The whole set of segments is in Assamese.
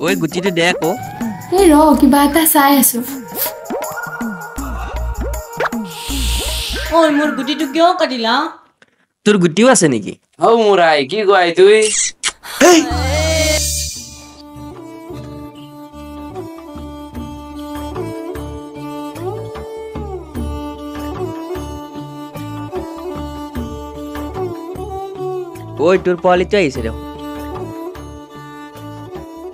ওই গুটিটো দেখো এই ৰ কিবা এটা চাই আছো ওই মোৰ গুটিটো কিয় কাটিলা তোৰ গুটিও আছে নেকি হৌ মুৰাই কি কয় তুই ওই তোৰ পোৱালিটো আহিছে দেখো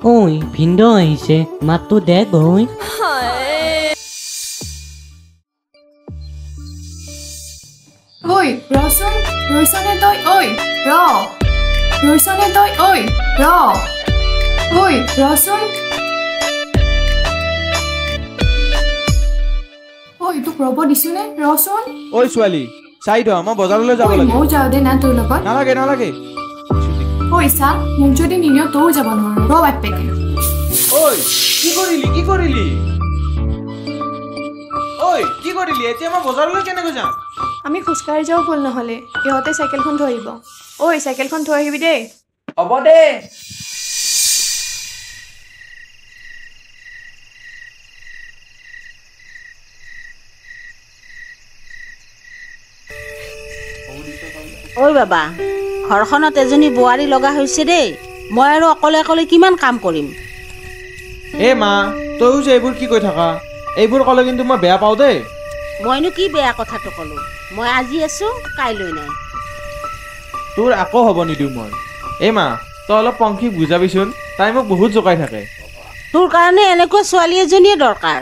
ওই ভিন্দ আহিছে মাতটো দে গই ঐ ৰচোন ৰৈছনে তই ঐ ৰ ৰৈছনে তই ঐ ৰ ঐ ৰচোন ঐ তোক ৰ'ব দিছোনে ৰচোন ঐ ছোৱালী চাই থ মই বজাৰলৈ যাব লাগে ময়ো যাওঁ দে না তোৰ লগত নালাগে নালাগে ঐ চা মোক যদি নিনিয় তইও যাব নোৱাৰো ৰ বাপেকে ঐ কি কৰিলি ঐ কি কৰিলি এতিয়া মই বজাৰলৈ কেনেকৈ যাম আমি খোজকাঢ়ি যাওঁ ভুল নহ'লে ইহঁতে চাইকেলখন থৈ আহিব ঐ চাইকেলখন থৈ আহিবি দেই হ'ব দে ঐ বাবা ঘৰখনত এজনী বোৱাৰী লগা হৈছে দেই মই আৰু অকলে অকলে কিমান কাম কৰিম এ মা তইও যে এইবোৰ কি কৈ থাকা এইবোৰ ক'লে কিন্তু মই বেয়া পাওঁ দেই মইনো কি বেয়া কথাটো ক'লো মই আজি আছো কাইলৈ নাই তোৰ আকৌ হ'ব নিদিওঁ মই এই মা তই অলপ পংখীক বুজাবিচোন তাই মোক বহুত জোকাই থাকে তোৰ কাৰণে এনেকুৱা ছোৱালী এজনীয়ে দৰকাৰ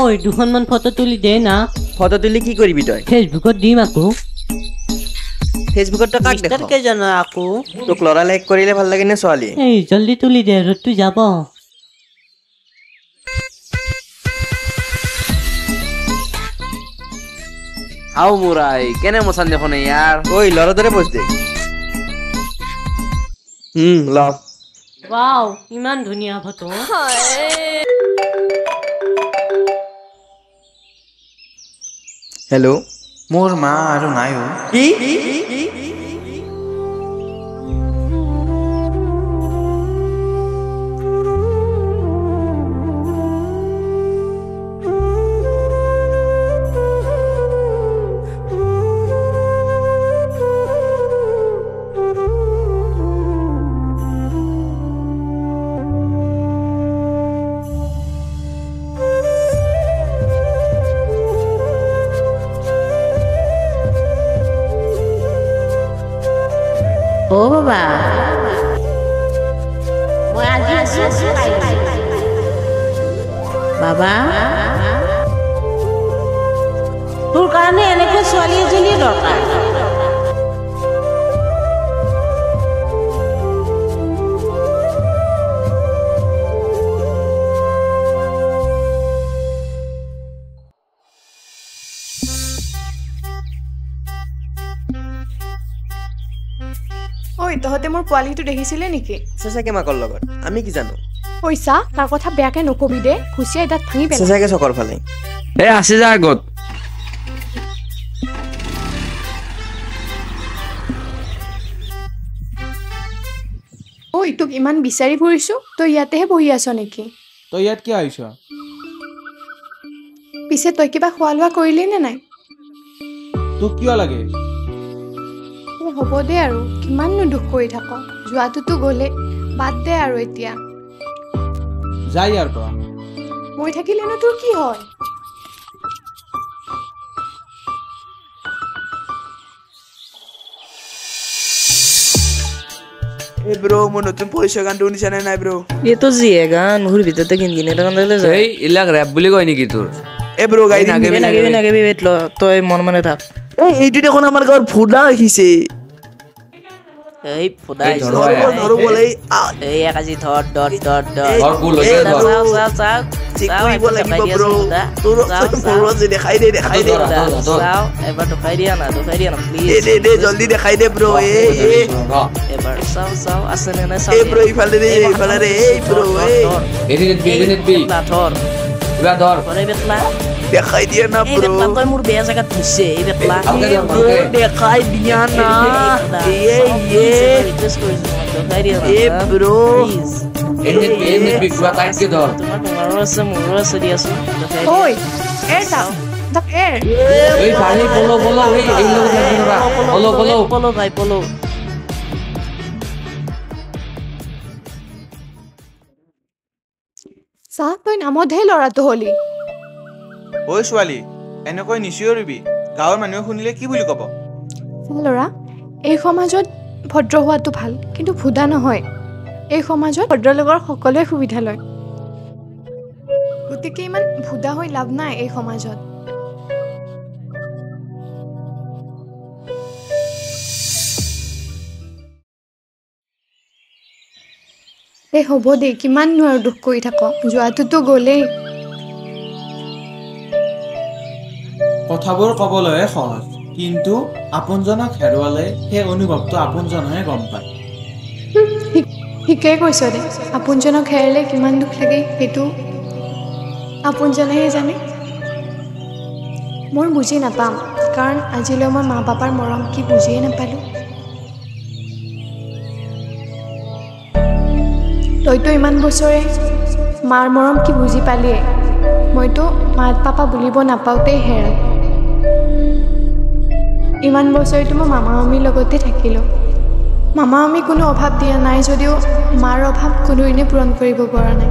ওই দুখনমান ফটো তুলি দে না ফটো তুলি কি কৰিবি তই ফেসবুকত দিম আকৌ ফেসবুকত তই কাক দেখ কে জানো আকৌ তোক ল'ৰা লাইক কৰিলে ভাল লাগে নে ছোৱালী এই জলদি তুলি দে ৰ'দটো যাব হাও মুৰাই কেনে মচান দেখোন ইয়াৰ ওই ল'ৰা দৰে বস দে ল ওয়াও ইমান ধুনীয়া ফটো হেল্ল' মোৰ মা আৰু নাইও কি অ বাবা মই আজি আছো কাইলৈ বাবা তোৰ কাৰণে এনেকুৱা ছোৱালী এজনীয়ে দৰকাৰ ঐ তহঁতে মোৰ পোৱালিটো দেখিছিলে নেকি চেচাকে মাকৰ লগত আমি কি জানো ঐ চা তাৰ কথা বেয়াকে নকবি দে খুচিয়াই দাঁত ভাঙি পেলাই চেচাকে চকৰ ফালে এ আছে যা আগত ঐ তোক ইমান বিচাৰি ফুৰিছো তই ইয়াতেহে বহি আছ নেকি তই ইয়াত কিয় আহিছ পিছে তই কিবা খোৱা লোৱা কৰিলি নে নাই তোক কিয় লাগে হ'ব দে আৰু কিমাননো দুখ কৰি থাক যোৱাটোতো গ'লে বাদ দে আৰু এতিয়া যা ইয়াৰ পৰা মই থাকিলেনো তোৰ কি হয়? এই ব্ৰো মোৰ নতুন পৰিচয় গানটো শুনিছানে নাই ব্ৰো? এইটো যিয়ে গান মোৰ ভিতৰতে কিনকিনে এটা গান লাগিলে যায় এই ইলাক ৰেপ বুলি কয় নেকি তোৰ এ ব্ৰো গাই দিম নাগিবি নাগিবি নাগিবি ৱেইট ল তই মন মানে থাক এইটো দেখোন আমাৰ গাঁৱৰ ফুডা আহিছে এই ফুদাই ধৰো বলে এই একাজি ধৰ ধৰ ধৰ ধৰ ধৰ বুল হৈ চাও ধৰ চাও চাও ঠিক কৰিব লাগিব ব্ৰো তোৰ মোৰ যে দেখাই দে চাও এবাৰ দুখাই দিয়া না প্লিজ দে জলদি দেখাই দে ব্ৰো এবাৰ চাও চাও আছে নে নাই চাও এই ব্ৰো ইফালে ৰে এই ব্ৰো এডিট বি ধৰ ইবা ধৰ কৰে বেতলা দেখাই দিয়া না এই ব্ৰো বেতলা তই মোৰ বেয়া জাগাত ধুইছে এই বেতলা দেখাই দিয়া না ৰিকুৱেষ্ট কৰিছো দেখাই দিয়া এ ব্ৰো প্লিজ এডিট বি পুৰা টাইট কে ধৰ তোমাৰো আছে মোৰো আছে দিয়াচোন দেখাই দিয়া ঐ এৰ তাক তাক এৰ এই পানী পলো এই লগত লাগি নৰা পলো ভাই পলো চাহ তই নামতহে ল'ৰাটো হলি। ঐ ছোৱালী এনেকৈ নিচিঞৰিবি গাঁৱৰ মানুহে শুনিলে কি বুলি ক'ব চা ল'ৰা, এই সমাজত ভদ্ৰ হোৱাটো ভাল, কিন্তু ভুদা নহয়। এই সমাজত ভদ্ৰলোকৰ সকলোৱে সুবিধা লয়, গতিকে ইমান ভুদা হৈ লাভ নাই এই সমাজত। এই হ'ব দেই, কিমাননো আৰু দুখ কৰি থাক, যোৱাটোতো গ'লেই। কথাবোৰ ক'বলৈহে সহজ কিন্তু আপোনজনক হেৰুৱালে সেই অনুভৱটো আপোনজনহে গম পায় ঠিকেই কৈছ দে, আপোনজনক হেৰালে কিমান দুখ লাগে সেইটো আপোনজনেহে জানে। মই বুজি নাপাম, কাৰণ আজিলৈ মই মা পাপাৰ মৰম কি বুজিয়ে নাপালোঁ। তইতো ইমান বছৰে মাৰ মৰম কি বুজি পালিয়ে, মইতো মা পাপা বুলিব নাপাওঁতেই হেৰাল। ইমান বছৰেতো মই মামা মামীৰ লগতে থাকিলোঁ। মামা মামী কোনো অভাৱ দিয়া নাই যদিও মাৰ অভাৱ কোনোদিনে পূৰণ কৰিব পৰা নাই।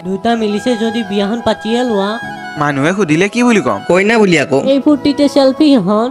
দুটা মিলিছে যদি বিয়াখন পাতিয়ে লোৱা। মানুহে সুধিলে কি বুলি ক'ম? কইনা বুলি আকৌ এই ফূৰ্তিতে চেল্ফি এখন